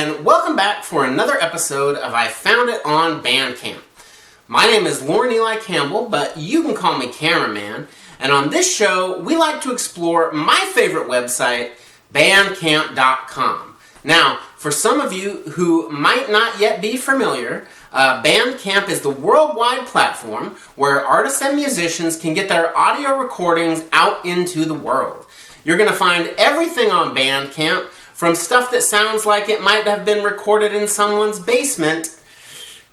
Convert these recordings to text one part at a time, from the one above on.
and welcome back for another episode of I Found It on Bandcamp. My name is Lauren Eli Campbell, but you can call me Cameraman, and on this show, we like to explore my favorite website, bandcamp.com. Now, for some of you who might not yet be familiar, Bandcamp is the worldwide platform where artists and musicians can get their audio recordings out into the world. You're going to find everything on Bandcamp, from stuff that sounds like it might have been recorded in someone's basement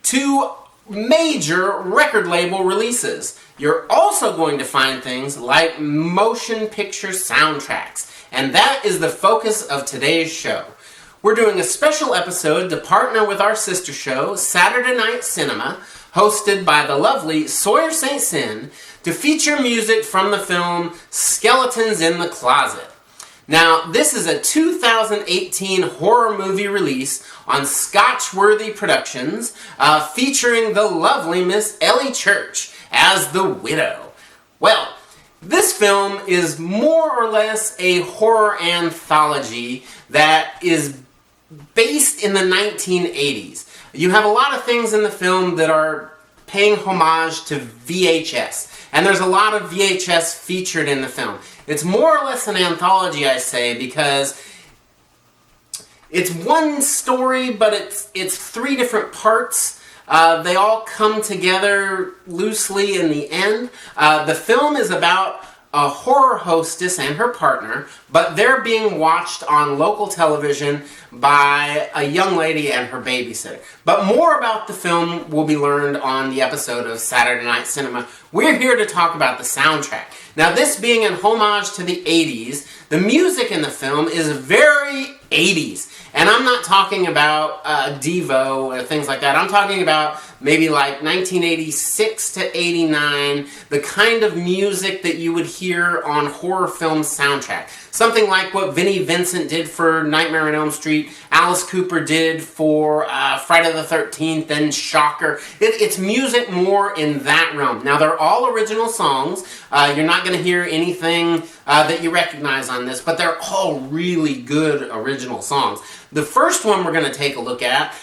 to major record label releases. You're also going to find things like motion picture soundtracks, and that is the focus of today's show. We're doing a special episode to partner with our sister show, Saturday Night Cinema, hosted by the lovely Sawyer St, to feature music from the film Skeletons in the Closet. Now, this is a 2018 horror movie release on Scotchworthy Productions, featuring the lovely Miss Ellie Church as the widow. Well, this film is more or less a horror anthology that is based in the 1980s. You have a lot of things in the film that are paying homage to VHS, and there's a lot of VHS featured in the film. It's more or less an anthology, I say, because it's one story, but it's three different parts. They all come together loosely in the end. The film is about a horror hostess and her partner, but they're being watched on local television by a young lady and her babysitter. But more about the film will be learned on the episode of Saturday Night Cinema. We're here to talk about the soundtrack. Now, this being an homage to the 80s, the music in the film is very 80s. And I'm not talking about Devo or things like that. I'm talking about maybe like 1986 to 89, the kind of music that you would hear on horror film soundtrack. Something like what Vinnie Vincent did for Nightmare on Elm Street, Alice Cooper did for Friday the 13th, and Shocker. It's music more in that realm. Now, they're all original songs. You're not going to hear anything that you recognize on this, but they're all really good original songs. The first one we're going to take a look at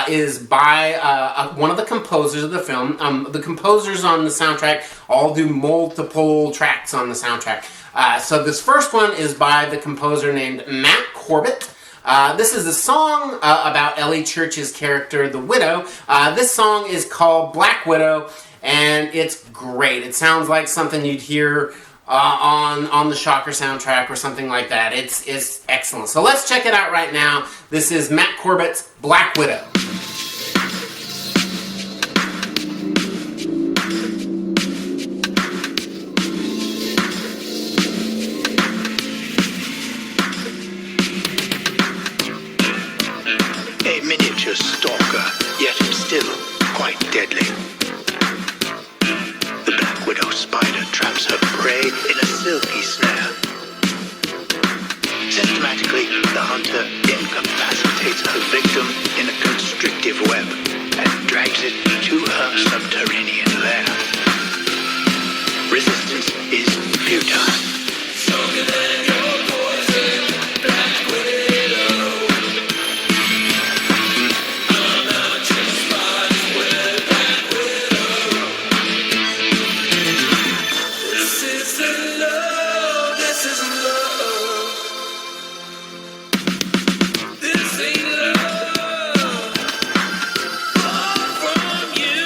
is by one of the composers of the film. The composers on the soundtrack all do multiple tracks on the soundtrack. So this first one is by the composer named Matt Corbett. This is a song about Ellie Church's character, the widow. This song is called Black Widow, and it's great. It sounds like something you'd hear on the Shocker soundtrack or something like that. It's excellent. So let's check it out right now. This is Matt Corbett's Black Widow. A miniature stalker, yet still quite deadly. The Black Widow spider traps her prey in a silky snare. Systematically, the hunter incapacitates her victim in a constrictive web and drags it to her subterranean lair. Resistance is futile. Stronger than your poison, Black Widow. I'm out your spot with Black Widow. This isn't love, this isn't love. This ain't love. Far from you.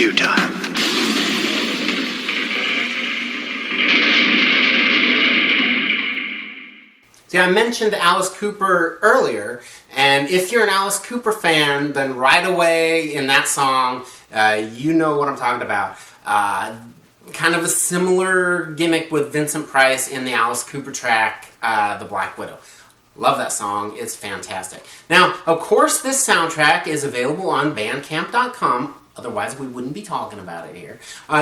due time. See, I mentioned Alice Cooper earlier, and if you're an Alice Cooper fan, then right away in that song, you know what I'm talking about. Kind of a similar gimmick with Vincent Price in the Alice Cooper track, The Black Widow. Love that song. It's fantastic. Now, of course, this soundtrack is available on bandcamp.com. Otherwise, we wouldn't be talking about it here.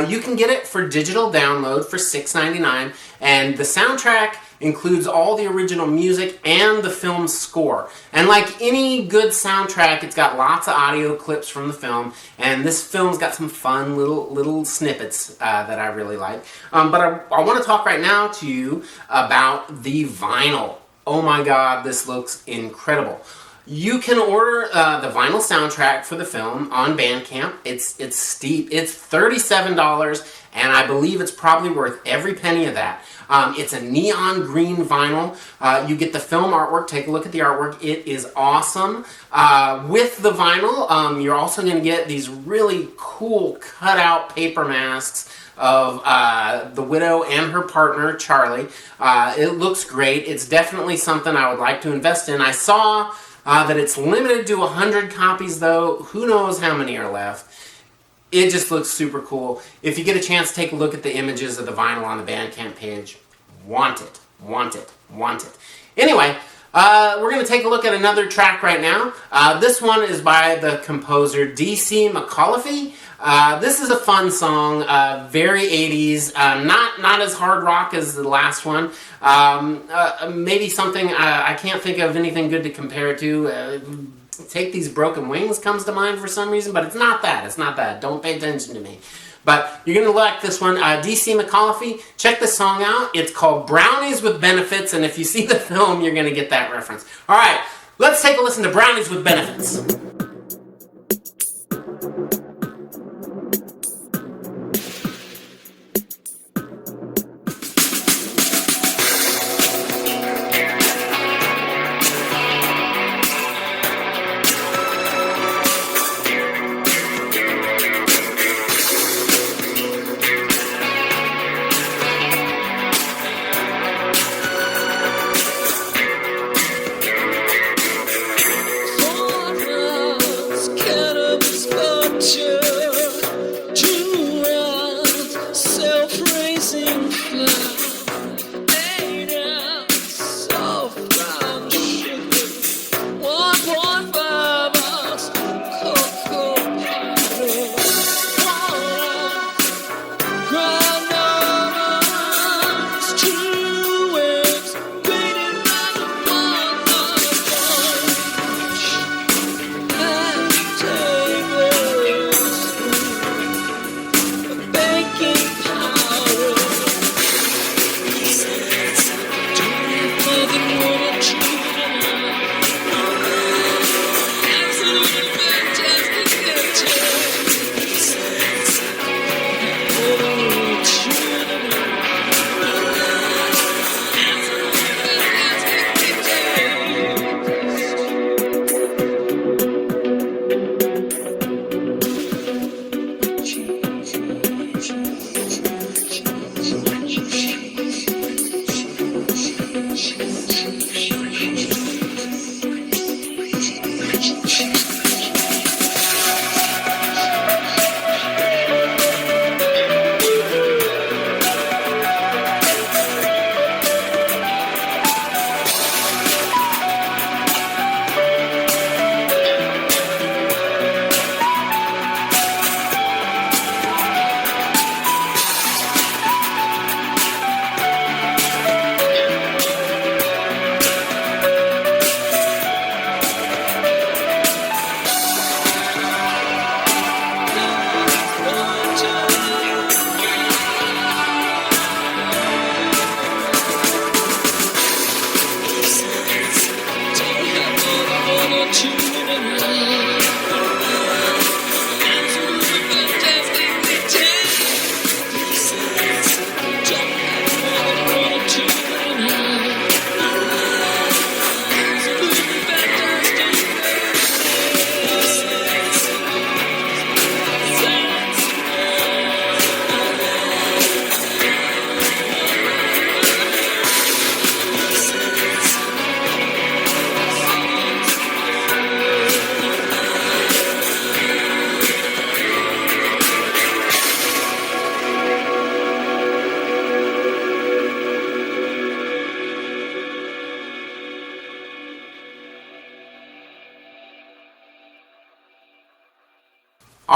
You can get it for digital download for $6.99, and the soundtrack includes all the original music and the film's score. And like any good soundtrack, it's got lots of audio clips from the film, and this film's got some fun little snippets that I really like. But I want to talk right now to you about the vinyl. Oh my God, this looks incredible. You can order the vinyl soundtrack for the film on Bandcamp. It's steep. It's $37, and I believe it's probably worth every penny of that. It's a neon green vinyl. You get the film artwork. Take a look at the artwork. It is awesome. With the vinyl, you're also going to get these really cool cutout paper masks of the widow and her partner, Charlie. It looks great. It's definitely something I would like to invest in. I saw that it's limited to 100 copies, though. Who knows how many are left. It just looks super cool. If you get a chance, take a look at the images of the vinyl on the Bandcamp page. Want it. Want it. Want it. Anyway, we're going to take a look at another track right now. This one is by the composer D.C. McAuliffe. This is a fun song, very 80s, not as hard rock as the last one. Maybe something, I can't think of anything good to compare it to. Take These Broken Wings comes to mind for some reason, but it's not that. It's not that. Don't pay attention to me. But you're going to like this one. D.C. McAuliffe, check this song out. It's called Brownies with Benefits, and if you see the film, you're going to get that reference. All right, let's take a listen to Brownies with Benefits. For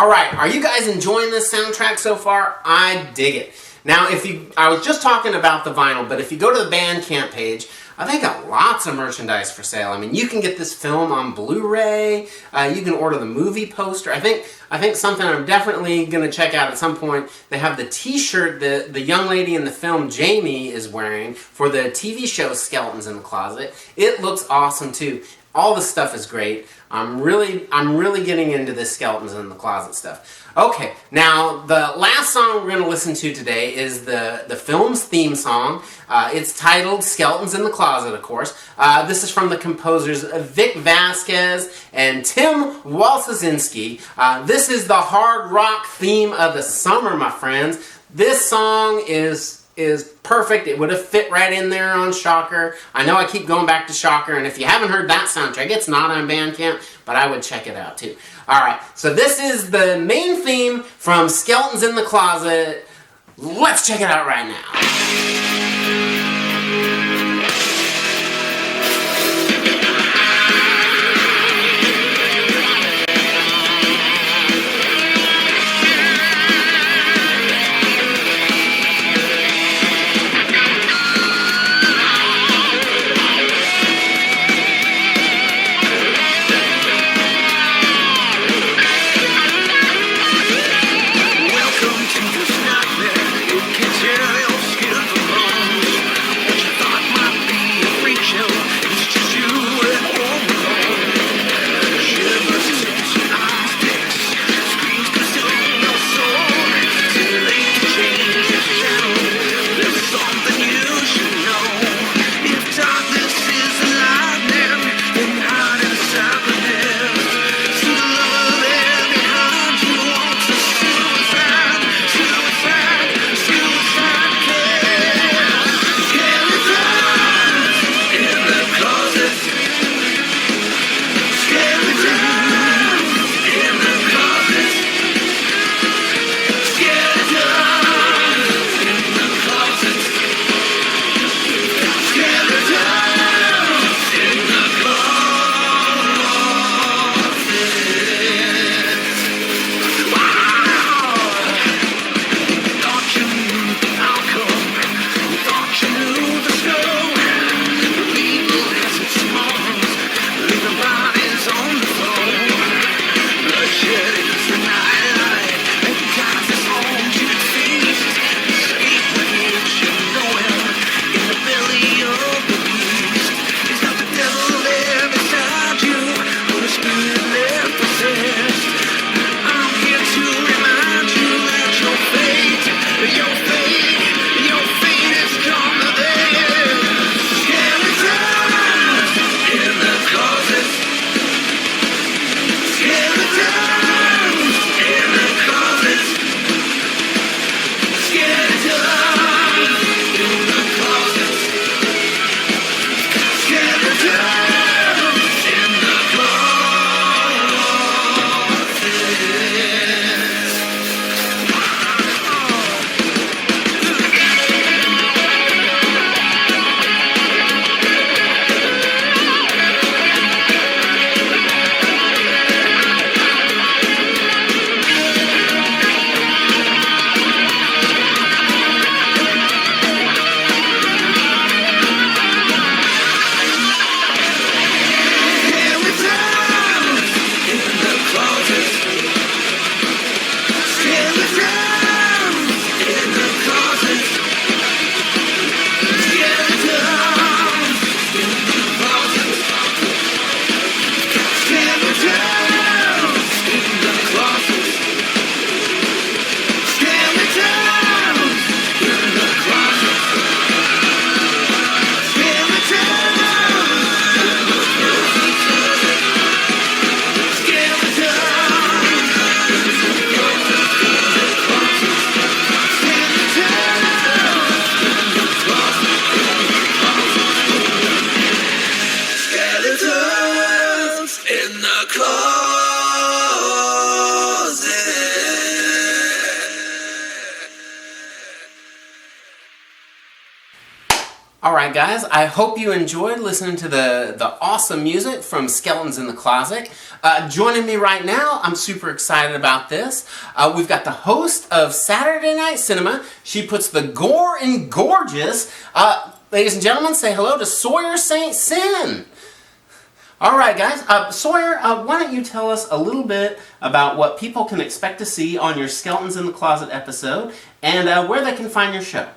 All right, are you guys enjoying this soundtrack so far? I dig it. Now, I was just talking about the vinyl, but if you go to the Bandcamp page, they got lots of merchandise for sale. I mean, you can get this film on Blu-ray. You can order the movie poster. I think something I'm definitely going to check out at some point. They have the T-shirt that the young lady in the film, Jamie, is wearing for the TV show Skeletons in the Closet. It looks awesome too. All the stuff is great. I'm really getting into this Skeletons in the Closet stuff. Okay, now the last song we're going to listen to today is the film's theme song. It's titled Skeletons in the Closet, of course. This is from the composers Vic Vasquez and Tim Walsazinski. This is the hard rock theme of the summer, my friends. This song is perfect. It would have fit right in there on Shocker. I know I keep going back to Shocker, and if you haven't heard that soundtrack, it's not on Bandcamp, but I would check it out too. Alright, so this is the main theme from Skeletons in the Closet. Let's check it out right now. Welcome to this nightmare. You can tell your skin from Alright guys, I hope you enjoyed listening to the awesome music from Skeletons in the Closet. Joining me right now, I'm super excited about this. We've got the host of Saturday Night Cinema. She puts the gore in gorgeous. Ladies and gentlemen, say hello to Sawyer St. Sin. Alright guys, Sawyer, why don't you tell us a little bit about what people can expect to see on your Skeletons in the Closet episode and where they can find your show.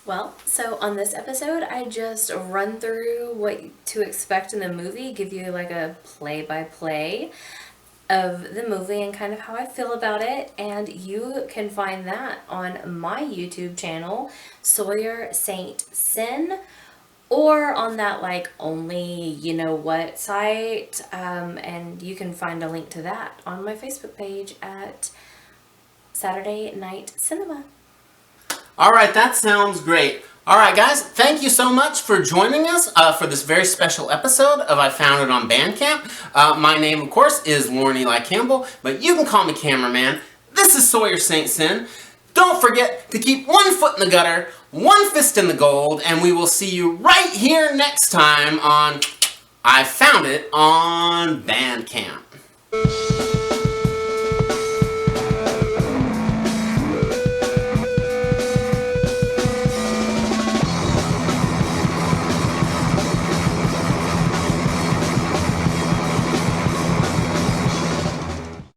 Well, so on this episode, I just run through what to expect in the movie, give you like a play-by-play of the movie and kind of how I feel about it, and you can find that on my YouTube channel, Sawyer St. Sin, or on that like only you know what site, and you can find a link to that on my Facebook page at Saturday Night Cinema. Alright, that sounds great. Alright guys, thank you so much for joining us for this very special episode of I Found It on Bandcamp. My name, of course, is Warren Eli Campbell, but you can call me Cameraman. This is Sawyer St. Sin. Don't forget to keep one foot in the gutter, one fist in the gold, and we will see you right here next time on I Found It on Bandcamp.